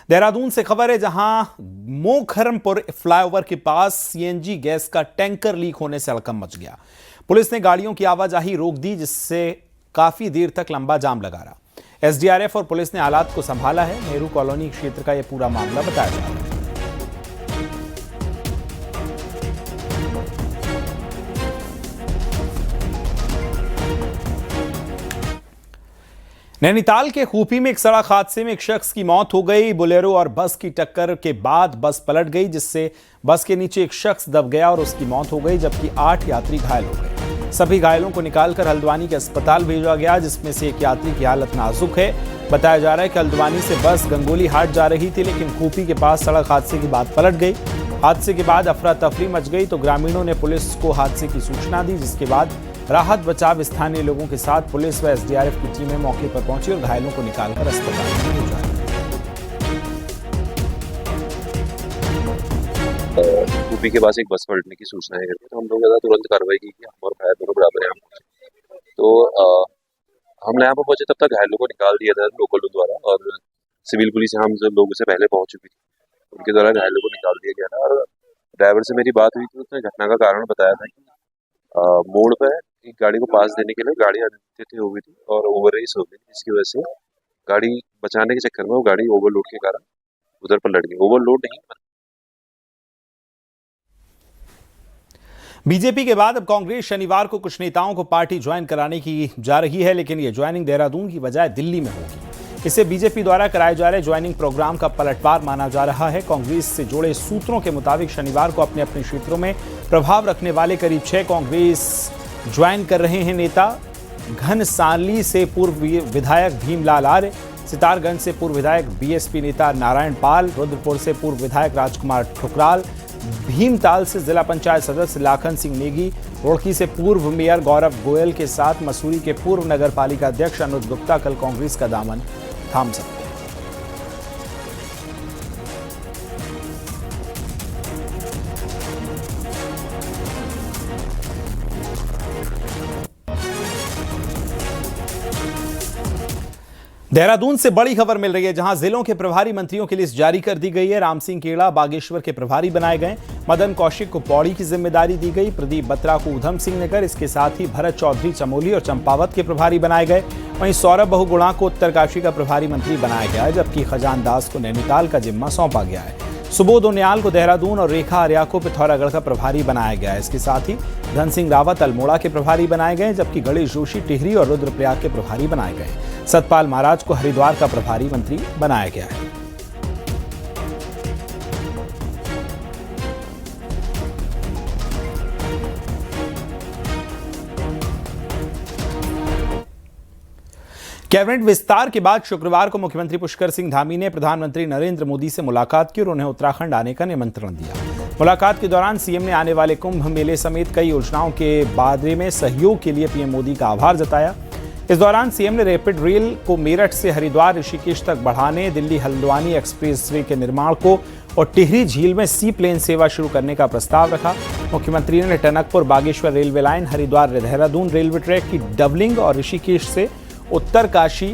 देहरादून से खबर है, जहां मोखरमपुर फ्लाईओवर के पास सीएनजी गैस का टैंकर लीक होने से हड़कंप मच गया। पुलिस ने गाड़ियों की आवाजाही रोक दी, जिससे काफी देर तक लंबा जाम लगा रहा। एसडीआरएफ और पुलिस ने हालात को संभाला है। नेहरू कॉलोनी क्षेत्र का यह पूरा मामला बताया जा रहा है। नैनीताल के खूपी में एक सड़क हादसे में एक शख्स की मौत हो गई। बोलेरो और बस की टक्कर के बाद बस पलट गई, जिससे बस के नीचे एक शख्स दब गया और उसकी मौत हो गई, जबकि 8 यात्री घायल हो गए। सभी घायलों को निकालकर हल्द्वानी के अस्पताल भेजा गया, जिसमें से एक यात्री की हालत नाजुक है। बताया जा रहा है कि हल्द्वानी से बस गंगोली हाट जा रही थी, लेकिन खूपी के पास सड़क हादसे के बाद पलट गई। हादसे के बाद अफरा तफरी मच गई तो ग्रामीणों ने पुलिस को हादसे की सूचना दी, जिसके बाद राहत बचाव स्थानीय लोगों के साथ पुलिस व एसडीआरएफ की टीमें मौके पर पहुंची और घायलों को निकालकर अस्पताल में भेजा। यूपी के पास एक बस पलटने की सूचना है, तो हम लोग तुरंत कार्रवाई की कि हम और घायल दोनों बराबर हैं। तो हम यहाँ पर पहुंचे, तब तक घायलों को निकाल दिया था लोकलों द्वारा, और सिविल पुलिस हम सब लोगों से पहले पहुंच चुकी थी। उनके द्वारा घायलों को निकाल दिया गया था। और ड्राइवर से मेरी बात हुई थी, उसने घटना का कारण बताया था कि मोड़ पर एक गाड़ी को पास देने के लिए गाड़ी अनियंत्रित हो गई थी और ओवर रेस हो गई, जिसकी वजह से गाड़ी बचाने के चक्कर में वो गाड़ी ओवरलोड के कारण उधर पर लड़ गई। ओवरलोड नहीं। बीजेपी के बाद अब कांग्रेस शनिवार को कुछ नेताओं को पार्टी ज्वाइन कराने की जा रही है, लेकिन यह ज्वाइनिंग देहरादून की बजाय दिल्ली में होगी। इसे बीजेपी द्वारा कराए जा रहे ज्वाइनिंग प्रोग्राम का पलटवार माना जा रहा है। कांग्रेस से जुड़े सूत्रों के मुताबिक शनिवार को अपने अपने क्षेत्रों में प्रभाव रखने वाले करीब 6 कांग्रेस ज्वाइन कर रहे हैं नेता। घनसाली से पूर्व विधायक भीमलाल आर्य, सितारगंज से पूर्व विधायक बीएसपी नेता नारायण पाल, रुद्रपुर से पूर्व विधायक राजकुमार ठुकराल, भीमताल से जिला पंचायत सदस्य लाखन सिंह नेगी, रुड़की से पूर्व मेयर गौरव गोयल के साथ मसूरी के पूर्व नगर पालिका अध्यक्ष अनुज गुप्ता कल कांग्रेस का दामन थाम सकते हैं। देहरादून से बड़ी खबर मिल रही है, जहां जिलों के प्रभारी मंत्रियों की लिस्ट जारी कर दी गई है। राम सिंह केड़ा बागेश्वर के प्रभारी बनाए गए। मदन कौशिक को पौड़ी की जिम्मेदारी दी गई। प्रदीप बत्रा को ऊधम सिंह नगर, इसके साथ ही भरत चौधरी चमोली और चंपावत के प्रभारी बनाए गए। वहीं सौरभ बहुगुणा को उत्तरकाशी का प्रभारी मंत्री बनाया गया है, जबकि खजान दास को नैनीताल का जिम्मा सौंपा गया है। सुबोध उनियाल को देहरादून और रेखा आर्या को पिथौरागढ़ का प्रभारी बनाया गया है। इसके साथ ही धन सिंह रावत अल्मोड़ा के प्रभारी बनाए गए, जबकि गणेश जोशी टिहरी और रुद्रप्रयाग के प्रभारी बनाए गए। सतपाल महाराज को हरिद्वार का प्रभारी मंत्री बनाया गया है। कैबिनेट विस्तार के बाद शुक्रवार को मुख्यमंत्री पुष्कर सिंह धामी ने प्रधानमंत्री नरेंद्र मोदी से मुलाकात की और उन्हें उत्तराखंड आने का निमंत्रण दिया। मुलाकात के दौरान सीएम ने आने वाले कुंभ मेले समेत कई योजनाओं के बारे में सहयोग के लिए पीएम मोदी का आभार जताया। इस दौरान सीएम ने रैपिड रेल को मेरठ से हरिद्वार ऋषिकेश तक बढ़ाने, दिल्ली हल्द्वानी एक्सप्रेसवे के निर्माण को और टिहरी झील में सी प्लेन सेवा शुरू करने का प्रस्ताव रखा। मुख्यमंत्री ने Tanakpur Bageshwar railway line, Haridwar Dehradun railway track की डबलिंग और ऋषिकेश से उत्तरकाशी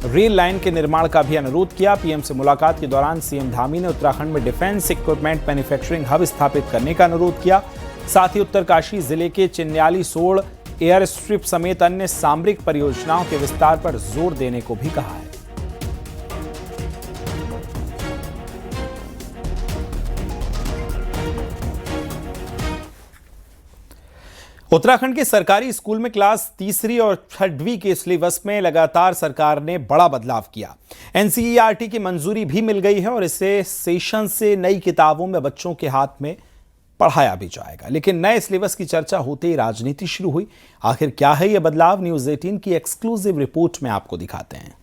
रेल लाइन के निर्माण का भी अनुरोध किया। पीएम से मुलाकात के दौरान सीएम धामी ने उत्तराखंड में डिफेंस इक्विपमेंट मैन्युफैक्चरिंग हब स्थापित करने का अनुरोध किया। साथ ही उत्तरकाशी जिले के चिन्याली सोड़ एयर स्ट्रिप समेत अन्य सामरिक परियोजनाओं के विस्तार पर जोर देने को भी कहा है। उत्तराखंड के सरकारी स्कूल में क्लास 3री और 6वीं के सिलेबस में लगातार सरकार ने बड़ा बदलाव किया। एनसीईआरटी की मंजूरी भी मिल गई है और इसे सेशन से नई किताबों में बच्चों के हाथ में पढ़ाया भी जाएगा। लेकिन नए सिलेबस की चर्चा होते ही राजनीति शुरू हुई। आखिर क्या है यह बदलाव? न्यूज़ 18 की एक्सक्लूसिव रिपोर्ट में आपको दिखाते हैं।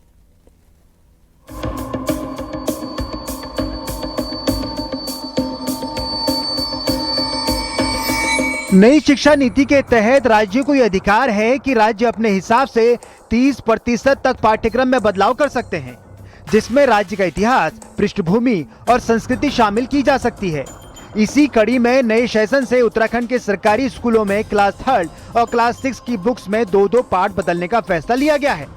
नई शिक्षा नीति के तहत राज्यों को यह अधिकार है कि राज्य अपने हिसाब से 30% तक पाठ्यक्रम में बदलाव कर सकते हैं, जिसमें राज्य का इतिहास, पृष्ठभूमि और संस्कृति शामिल की जा सकती है। इसी कड़ी में नए सेशन से उत्तराखंड के सरकारी स्कूलों में क्लास 3rd और क्लास 6 की बुक्स में 2-2 पार्ट बदलने का फैसला लिया गया है।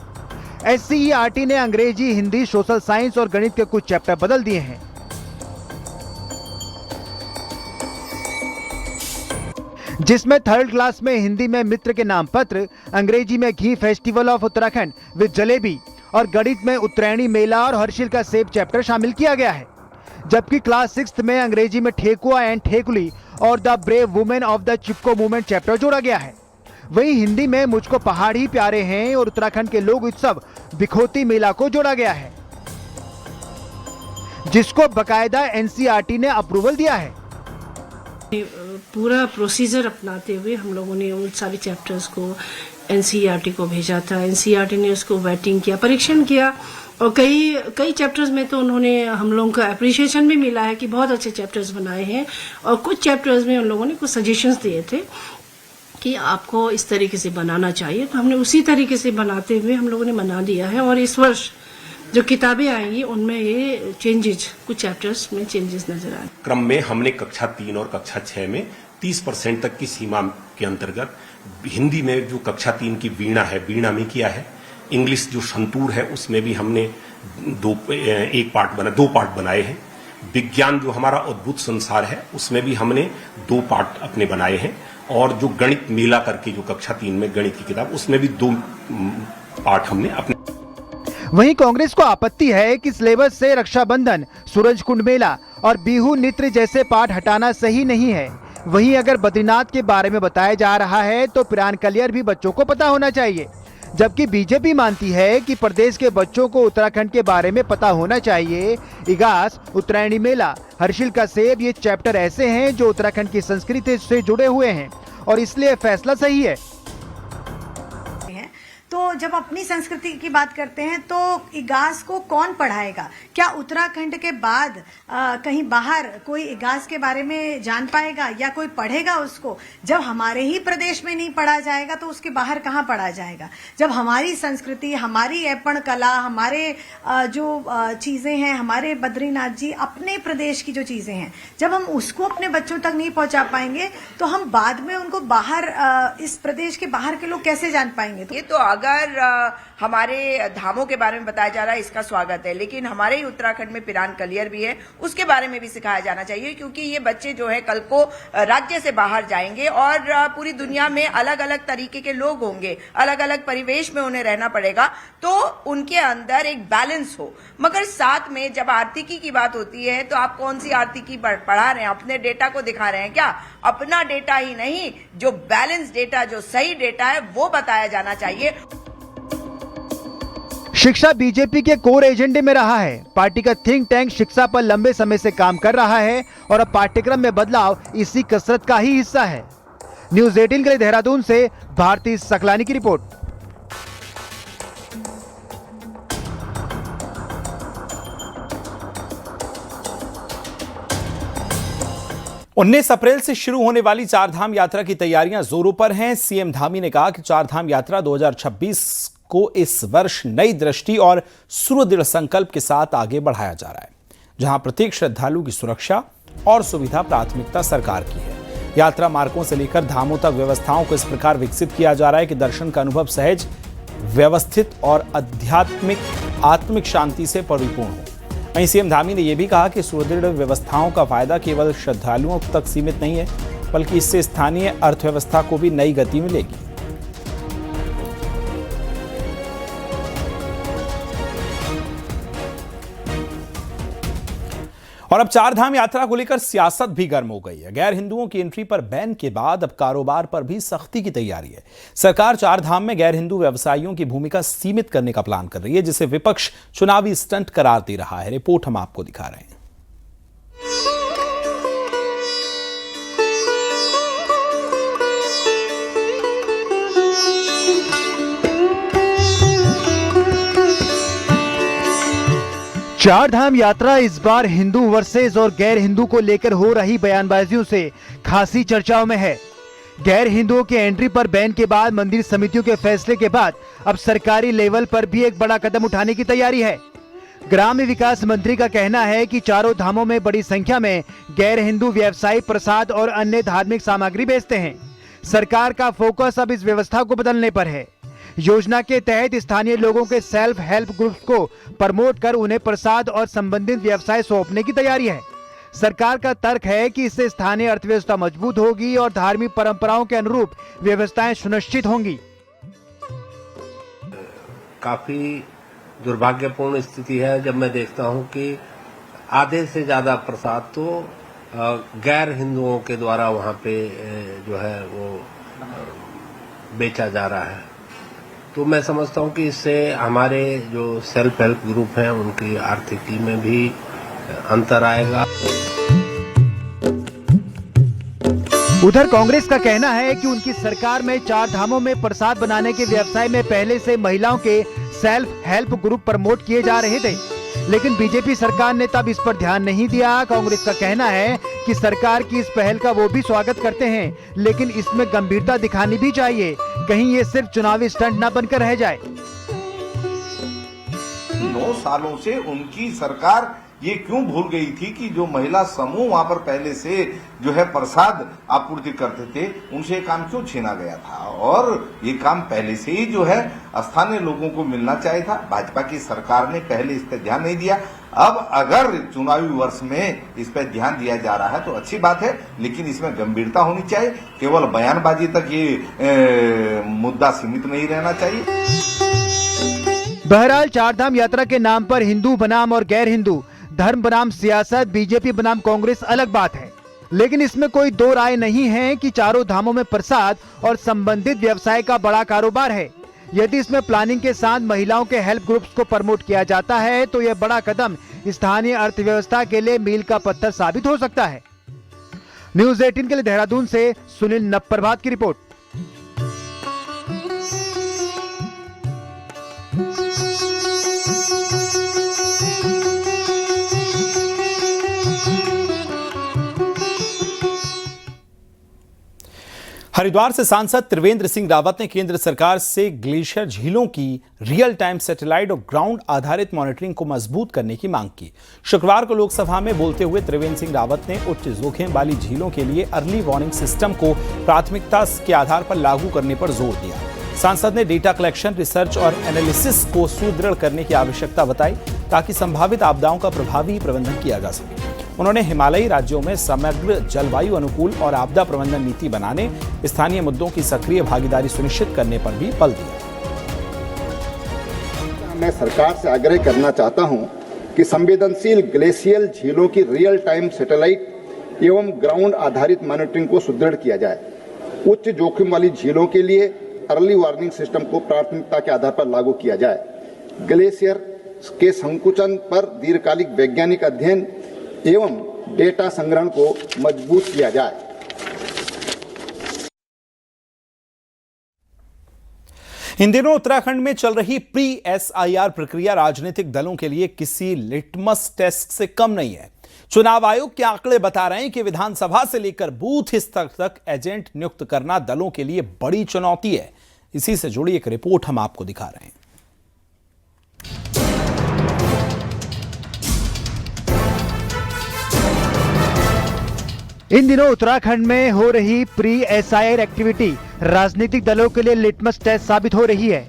SCERT ने अंग्रेजी, हिंदी, सोशल साइंस और गणित के कुछ चैप्टर बदल दिए हैं। जिसमें थर्ड क्लास में हिंदी में मित्र के नाम पत्र, अंग्रेजी में ghee festival of Uttarakhand with jalebi और गणित में उत्तरायणी मेला और हर्षिल का सेब चैप्टर शामिल किया गया है। जबकि क्लास 6 में अंग्रेजी में ठेकुआ एंड ठेकुली और the brave women of the Chipko movement chapter जोड़ा गया है। वहीं हिंदी में मुझको पहाड़ ही प्यारे हैं और उत्तराखंड के लोक उत्सव बिखोती मेला को जोड़ा गया है, जिसको बकायदा NCERT ने अप्रूवल दिया है। पूरा प्रोसीजर अपनाते हुए हम लोगों ने उन सारे चैप्टर्स को NCERT को भेजा था। NCERT ने उसको वेटिंग किया, परीक्षण किया और कई चैप्टर्स में तो उन्होंने हम लोगों का अप्रिशिएशन भी मिला है कि बहुत अच्छे चैप्टर्स बनाए हैं। और कुछ चैप्टर्स में उन लोगों ने कुछ सजेशंस दिए थे कि आपको इस तरीके से बनाना चाहिए, तो हमने उसी तरीके से बनाते हुए हम लोगों ने बना दिया है। और इस वर्ष जो किताबें आएंगी उनमें ये चेंजेस, कुछ चैप्टर्स में चेंजेस नजर आए। क्रम में हमने कक्षा 3 और कक्षा 6 में 30% तक की सीमा के अंतर्गत हिंदी में जो कक्षा 3 की वीणा है, वीणा में किया है। इंग्लिश जो संतूर है उसमें भी हमने दो पार्ट बनाए हैं। विज्ञान जो हमारा अद्भुत संसार है उसमें भी हमने 2 पार्ट अपने बनाए हैं। और जो गणित मेला करके जो कक्षा 3 में गणित की किताब, उसमें भी 2 पार्ट हमने अपने। वहीं कांग्रेस को आपत्ति है कि सिलेबस से रक्षाबंधन, सूरजकुंड मेला और बिहू नृत्य जैसे पाठ हटाना सही नहीं है। वहीं अगर बद्रीनाथ के बारे में बताया जा रहा है तो पिरान कलियर भी बच्चों को पता होना चाहिए। जबकि बीजेपी मानती है कि प्रदेश के बच्चों को उत्तराखंड के बारे में पता होना चाहिए। इगास, उत्तरायणी मेला, हर्षिल का सेब ये चैप्टर ऐसे हैं जो उत्तराखंड की संस्कृति से जुड़े हुए हैं और इसलिए फैसला सही है। तो जब अपनी संस्कृति की बात करते हैं तो इगास को कौन पढ़ाएगा? क्या उत्तराखंड के बाद कहीं बाहर कोई इगास के बारे में जान पाएगा या कोई पढ़ेगा उसको? जब हमारे ही प्रदेश में नहीं पढ़ा जाएगा तो उसके बाहर कहाँ पढ़ा जाएगा? जब हमारी संस्कृति, हमारी ऐपण कला, हमारे जो चीजें हैं, हमारे बद्रीनाथ जी अपने प्रदेश की जो चीजें हैं, जब हम उसको अपने बच्चों तक नहीं पहुंचा पाएंगे तो हम बाद में उनको बाहर इस प्रदेश के बाहर के लोग कैसे जान पाएंगे? ये तो अगर हमारे धामों के बारे में बताया जा रहा है इसका स्वागत है, लेकिन हमारे ही उत्तराखंड में पिरान कलियर भी है, उसके बारे में भी सिखाया जाना चाहिए। क्योंकि ये बच्चे जो है कल को राज्य से बाहर जाएंगे और पूरी दुनिया में अलग अलग तरीके के लोग होंगे, अलग अलग परिवेश में उन्हें रहना पड़ेगा, तो उनके अंदर एक बैलेंस हो। मगर साथ में जब आर्थिकी की बात होती है तो आप कौन सी आर्थिकी पढ़ा रहे हैं? अपने डेटा को दिखा रहे हैं क्या? अपना डेटा ही नहीं, जो बैलेंस डेटा, जो सही डेटा है वो बताया जाना चाहिए। शिक्षा बीजेपी के कोर एजेंडे में रहा है। पार्टी का थिंक टैंक शिक्षा पर लंबे समय से काम कर रहा है और अब पाठ्यक्रम में बदलाव इसी कसरत का ही हिस्सा है। न्यूज़ 18 के लिए देहरादून से भारती सकलानी की रिपोर्ट। 19 अप्रैल से शुरू होने वाली चारधाम यात्रा की तैयारियां जोरों पर हैं। सीएम धामी ने कहा कि चारधाम यात्रा 2026 को इस वर्ष नई दृष्टि और सुदृढ़ संकल्प के साथ आगे बढ़ाया जा रहा है, जहां प्रत्येक श्रद्धालु की सुरक्षा और सुविधा प्राथमिकता सरकार की है। यात्रा मार्गों से लेकर धामों तक व्यवस्थाओं को इस प्रकार विकसित किया जा रहा है कि दर्शन का अनुभव सहज, व्यवस्थित और आत्मिक शांति से परिपूर्ण हो। वहीं सीएम धामी ने यह भी कहा कि सुदृढ़ व्यवस्थाओं का फायदा केवल श्रद्धालुओं तक सीमित नहीं है, बल्कि इससे स्थानीय अर्थव्यवस्था को भी नई गति मिलेगी। और अब चारधाम यात्रा को लेकर सियासत भी गर्म हो गई है। गैर हिंदुओं की एंट्री पर बैन के बाद अब कारोबार पर भी सख्ती की तैयारी है। सरकार चारधाम में गैर हिंदू व्यवसायियों की भूमिका सीमित करने का प्लान कर रही है, जिसे विपक्ष चुनावी स्टंट करार दे रहा है। रिपोर्ट हम आपको दिखा रहे हैं। चारधाम यात्रा इस बार हिंदू वर्सेस और गैर हिंदू को लेकर हो रही बयानबाजियों से खासी चर्चाओं में है। गैर हिंदुओं के एंट्री पर बैन के बाद मंदिर समितियों के फैसले के बाद अब सरकारी लेवल पर भी एक बड़ा कदम उठाने की तैयारी है। ग्राम्य विकास मंत्री का कहना है कि चारों धामों में बड़ी संख्या में गैर हिंदू व्यवसायी प्रसाद और अन्य धार्मिक सामग्री बेचते हैं। सरकार का फोकस अब इस व्यवस्था को बदलने पर है। योजना के तहत स्थानीय लोगों के सेल्फ हेल्प ग्रुप्स को प्रमोट कर उन्हें प्रसाद और संबंधित व्यवसाय सौंपने की तैयारी है। सरकार का तर्क है कि इससे स्थानीय अर्थव्यवस्था मजबूत होगी और धार्मिक परंपराओं के अनुरूप व्यवस्थाएं सुनिश्चित होंगी। काफी दुर्भाग्यपूर्ण स्थिति है जब मैं देखता हूं कि आधे से ज्यादा प्रसाद तो गैर हिंदुओं के द्वारा वहां पे जो है वो बेचा जा रहा है। तो मैं समझता हूं कि इससे हमारे जो सेल्फ हेल्प ग्रुप हैं उनकी आर्थिकी में भी अंतर आएगा। उधर कांग्रेस का कहना है कि उनकी सरकार में 4 धामों में प्रसाद बनाने के व्यवसाय में पहले से महिलाओं के सेल्फ हेल्प ग्रुप प्रमोट किए जा रहे थे, लेकिन बीजेपी सरकार ने तब इस पर ध्यान नहीं दिया। कांग्रेस का कहना है कि सरकार की इस पहल का वो भी स्वागत करते हैं, लेकिन इसमें गंभीरता दिखानी भी चाहिए, कहीं ये सिर्फ चुनावी स्टंट न बनकर रह जाए। 9 सालों से उनकी सरकार ये क्यों भूल गई थी कि जो महिला समूह वहां पर पहले से जो है प्रसाद आपूर्ति करते थे, उनसे ये काम क्यों छीना गया था? और ये काम पहले से ही जो है स्थानीय लोगों को मिलना चाहिए था। भाजपा की सरकार ने पहले इस पर ध्यान नहीं दिया। अब अगर चुनावी वर्ष में इस पर ध्यान दिया जा रहा है तो अच्छी बात है, लेकिन इसमें गंभीरता होनी चाहिए। केवल बयानबाजी तक ये मुद्दा सीमित नहीं रहना चाहिए। बहरहाल 4 धाम यात्रा के नाम पर हिंदू बनाम और गैर हिंदू, धर्म बनाम सियासत, बीजेपी बनाम कांग्रेस अलग बात है, लेकिन इसमें कोई दो राय नहीं है कि चारों धामों में प्रसाद और संबंधित व्यवसाय का बड़ा कारोबार है। यदि इसमें प्लानिंग के साथ महिलाओं के हेल्प ग्रुप्स को प्रमोट किया जाता है तो यह बड़ा कदम स्थानीय अर्थव्यवस्था के लिए मील का पत्थर साबित हो सकता है। न्यूज़ 18 के लिए देहरादून से सुनील नवप्रभात की रिपोर्ट। हरिद्वार से सांसद त्रिवेंद्र सिंह रावत ने केंद्र सरकार से ग्लेशियर झीलों की रियल टाइम सैटेलाइट और ग्राउंड आधारित मॉनिटरिंग को मजबूत करने की मांग की। शुक्रवार को लोकसभा में बोलते हुए त्रिवेंद्र सिंह रावत ने उच्च जोखिम वाली झीलों के लिए अर्ली वार्निंग सिस्टम को प्राथमिकता के आधार पर लागू करने पर जोर दिया। सांसद ने डेटा कलेक्शन, रिसर्च और एनालिसिस को सुदृढ़ करने की आवश्यकता बताई ताकि संभावित आपदाओं का प्रभावी प्रबंधन किया जा सके। उन्होंने हिमालयी राज्यों में समग्र जलवायु अनुकूल और आपदा प्रबंधन नीति बनाने, स्थानीय मुद्दों की सक्रिय भागीदारी सुनिश्चित करने पर भी बल दिया। मैं सरकार से आग्रह करना चाहता हूं कि संवेदनशील ग्लेशियल झीलों की रियल टाइम सैटेलाइट एवं ग्राउंड आधारित मॉनिटरिंग को सुदृढ़ किया जाए। उच्च जोखिम वाली झीलों के लिए अर्ली वार्निंग सिस्टम को प्राथमिकता के आधार पर लागू किया जाए। ग्लेशियर के संकुचन पर दीर्घकालिक वैज्ञानिक अध्ययन एवं डेटा संग्रहण को मजबूत किया जाए। इन दिनों उत्तराखंड में चल रही प्री SIR प्रक्रिया राजनीतिक दलों के लिए किसी लिटमस टेस्ट से कम नहीं है। चुनाव आयोग के आंकड़े बता रहे हैं कि विधानसभा से लेकर बूथ स्तर तक एजेंट नियुक्त करना दलों के लिए बड़ी चुनौती है। इसी से जुड़ी एक रिपोर्ट हम आपको दिखा रहे हैं। इन दिनों उत्तराखंड में हो रही प्री SIR एक्टिविटी राजनीतिक दलों के लिए लिटमस टेस्ट साबित हो रही है।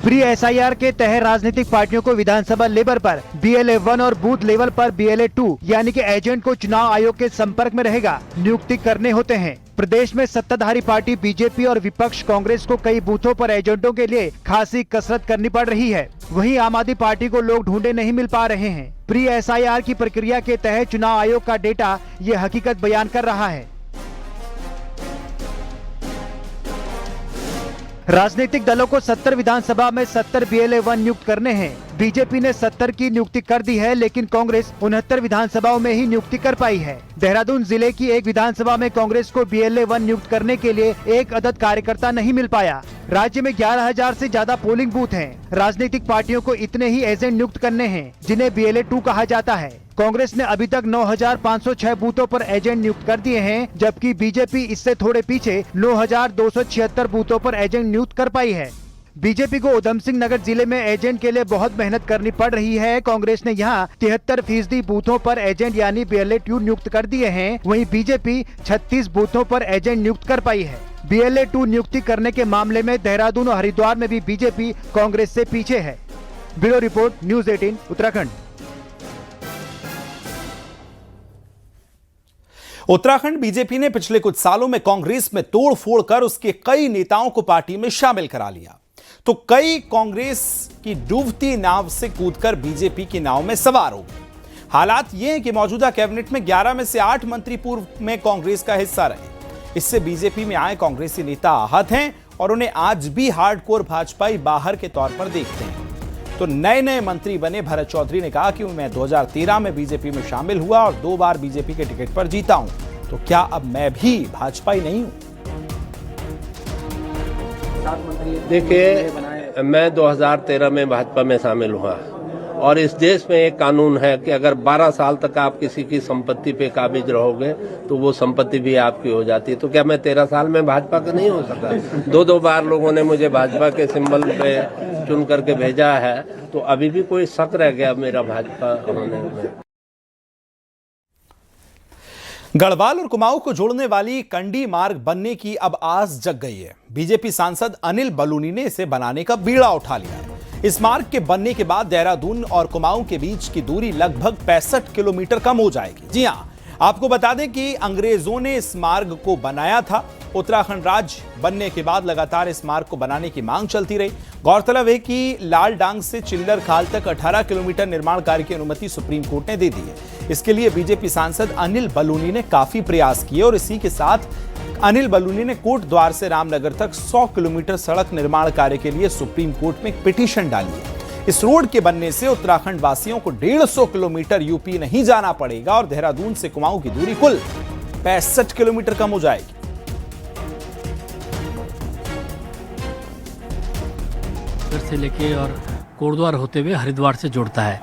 प्री SIR के तहत राजनीतिक पार्टियों को विधानसभा लेवल पर BLA 1 और बूथ लेवल पर BLA 2 यानी कि एजेंट को चुनाव आयोग के संपर्क में रहेगा नियुक्ति करने होते हैं। प्रदेश में सत्ताधारी पार्टी बीजेपी और विपक्ष कांग्रेस को कई बूथों पर एजेंटों के लिए खासी कसरत करनी पड़ रही है। वहीं आम आदमी पार्टी को लोग ढूंढे नहीं मिल पा रहे हैं। प्री SIR की प्रक्रिया के तहत चुनाव आयोग का डेटा ये हकीकत बयान कर रहा है। राजनीतिक दलों को 70 विधानसभा में 70 BLA 1 नियुक्त करने हैं। बीजेपी ने 70 की नियुक्ति कर दी है, लेकिन कांग्रेस 69 विधानसभाओं में ही नियुक्ति कर पाई है। देहरादून जिले की एक विधानसभा में कांग्रेस को BLA 1 नियुक्त करने के लिए एक अदद कार्यकर्ता नहीं मिल पाया। राज्य में 11,000 से ज्यादा पोलिंग बूथ हैं। राजनीतिक पार्टियों को इतने ही एजेंट नियुक्त करने हैं, जिन्हें BLA 2 कहा जाता है। कांग्रेस ने अभी तक 9,506 बूथों पर एजेंट नियुक्त कर दिए हैं, जबकि बीजेपी इससे थोड़े पीछे 9,276 बूथों पर एजेंट नियुक्त कर पाई है। बीजेपी को उधम सिंह नगर जिले में एजेंट के लिए बहुत मेहनत करनी पड़ रही है। कांग्रेस ने यहां 73% बूथों पर एजेंट यानी BLA-2 नियुक्त कर दिए हैं। वहीं बीजेपी 36 बूथों पर एजेंट नियुक्त कर पाई है। BLA-2 नियुक्ति करने के मामले में देहरादून और हरिद्वार में भी बीजेपी कांग्रेस से पीछे है। Bureau report, news 18 Uttarakhand. Uttarakhand BJP ने पिछले कुछ सालों में कांग्रेस में तोड़फोड़ कर उसके कई नेताओं को पार्टी में शामिल करा लिया, तो कई कांग्रेस की डूबती नाव से कूदकर बीजेपी की नाव में सवार हो गए। हालात ये हैं कि मौजूदा कैबिनेट में 11 में से 8 मंत्री पूर्व में कांग्रेस का हिस्सा रहे। इससे बीजेपी में आए कांग्रेसी नेता आहत हैं और उन्हें आज भी हार्डकोर भाजपाई बाहर के तौर पर देखते हैं। तो नए मंत्री बने भरत चौधरी ने कहा कि मैं 2013 में बीजेपी में शामिल हुआ और 2 बार बीजेपी के टिकट पर जीता हूं, तो क्या अब मैं भी भाजपाई नहीं हूं? देखिए, मैं 2013 में भाजपा में शामिल हुआ और इस देश में एक कानून है कि अगर 12 साल तक आप किसी की संपत्ति पे काबिज रहोगे तो वो संपत्ति भी आपकी हो जाती है। तो क्या मैं 13 साल में भाजपा का नहीं हो सका? 2 बार लोगों ने मुझे भाजपा के सिंबल पे चुन करके भेजा है, तो अभी भी कोई शक रह गया मेरा भाजपा होने में? गढ़वाल और कुमाऊं को जोड़ने वाली कंडी मार्ग बनने की अब आस जग गई है। बीजेपी सांसद अनिल बलूनी ने इसे बनाने का बीड़ा उठा लिया है। इस मार्ग के बनने के बाद देहरादून और कुमाऊं के बीच की दूरी लगभग 65 किलोमीटर कम हो जाएगी। जी हां, आपको बता दें कि अंग्रेजों ने इस मार्ग को बनाया था। उत्तराखंड राज्य बनने के बाद लगातार इस मार्ग को बनाने की मांग चलती रही। गौरतलब है कि लालडांग से चिल्लर खाल तक 18 किलोमीटर निर्माण कार्य की अनुमति सुप्रीम कोर्ट ने दे दी है। इसके लिए बीजेपी सांसद अनिल बलूनी ने काफी प्रयास किए और इसी के साथ अनिल बलूनी ने कोट द्वार से रामनगर तक 100 किलोमीटर सड़क निर्माण कार्य के लिए सुप्रीम कोर्ट में एक पिटीशन डाली है। इस रोड के बनने से उत्तराखंड वासियों को 150 किलोमीटर यूपी नहीं जाना पड़ेगा और देहरादून से कुमाऊं की दूरी कुल 65 किलोमीटर कम हो जाएगी। से लेके और कोटद्वार होते हुए हरिद्वार से जोड़ता है।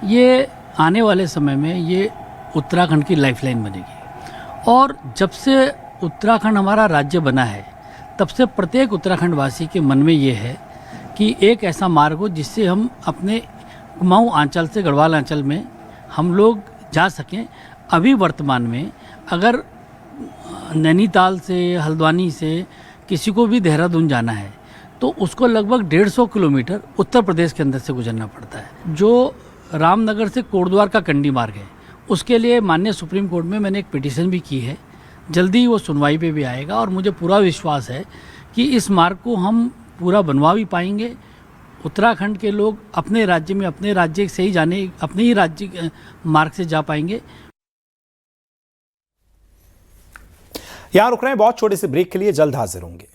ये आने वाले समय में ये उत्तराखंड की लाइफलाइन बनेगी और जब से उत्तराखंड हमारा राज्य बना है तब से प्रत्येक उत्तराखंड वासी के मन में ये है कि एक ऐसा मार्ग हो जिससे हम अपने कुमाऊं अंचल से गढ़वाल अंचल में हम लोग जा सकें। अभी वर्तमान में अगर नैनीताल से, हल्द्वानी से किसी को भी देहरादून जाना है तो उसको लगभग 150 किलोमीटर उत्तर प्रदेश के अंदर से गुजरना पड़ता है। जो रामनगर से कोटद्वार का कंडी मार्ग है उसके लिए माननीय सुप्रीम कोर्ट में मैंने एक पिटीशन भी की है। जल्दी वो सुनवाई पे भी आएगा और मुझे पूरा विश्वास है कि इस मार्ग को हम पूरा बनवा भी पाएंगे। उत्तराखंड के लोग अपने राज्य में अपने राज्य से ही जाने, अपने ही राज्य मार्ग से जा पाएंगे। यहां रुक रहे हैं, बहुत छोटे से ब्रेक के लिए, जल्द हाजिर होंगे।